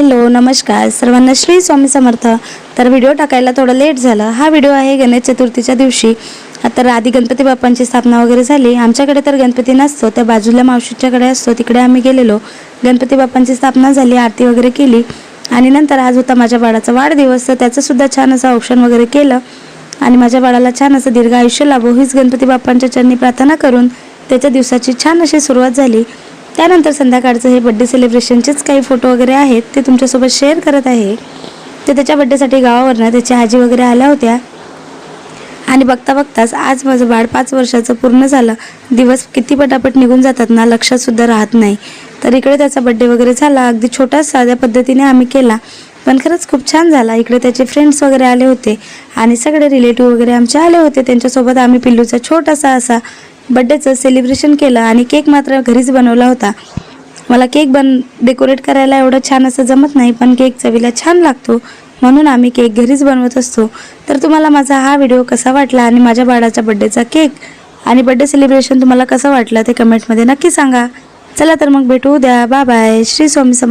Hello नमस्कार सर्वांना श्री स्वामी समर्थ। तर व्हिडिओ टाकायला थोडं लेट झालं। हा व्हिडिओ आहे गणेश चतुर्थीच्या दिवशी। तर आधी गणपती बाप्पांची स्थापना वगैरे झाली। आमच्याकडे तर गणपती नसतो, त्या बाजूला मावशीच्याकडे असतो, तिकडे आम्ही गेलेलो। गणपती बाप्पांची स्थापना झाली, आरती वगैरे केली आणि नंतर आज होता माझ्या बाळाचा वाढदिवस, तर त्याचं सुद्धा छान असं औक्षण वगैरे केलं आणि माझ्या बाळाला छान असं दीर्घ आयुष्य लाभो हीच गणपती बाप्पांच्या चरणी प्रार्थना करून त्याच्या दिवसाची छान अशी सुरुवात झाली। त्यानंतर संध्याकाळचं हे बड्डे सेलिब्रेशनचेच काही फोटो वगैरे आहेत ते तुमच्यासोबत शेअर करत आहे। तर त्याच्या बड्डेसाठी गावावरनं त्याची आजी वगैरे आल्या होत्या आणि बघता बघताच आज माझं बाळ 5 वर्षाचं पूर्ण झालं। दिवस किती पटापट निघून जातात ना, लक्षात सुद्धा राहत नाही। तर इकडे त्याचा बड्डे वगैरे झाला, अगदी छोटा साध्या पद्धतीने आम्ही केला, पण खरंच खूप छान झाला। इकडे त्याचे फ्रेंड्स वगैरे आले होते आणि सगळे रिलेटिव्ह वगैरे आमचे आले होते, त्यांच्यासोबत आम्ही पिल्लूचा छोटासा असा बड्डेचं सेलिब्रेशन केलं आणि केक मात्र घरीच बनवला होता। मला केक डेकोरेट करायला एवढं छान असं जमत नाही, पण केक चवीला छान लागतो म्हणून आम्ही केक घरीच बनवत असतो। तर तुम्हाला माझा हा व्हिडिओ कसा वाटला आणि माझ्या बाळाच्या बड्डेचा केक आणि बड्डे सेलिब्रेशन तुम्हाला कसं वाटलं ते कमेंटमध्ये नक्की सांगा। चला तर मग भेटू उद्या, बाय बाय, श्री स्वामी समर्थ।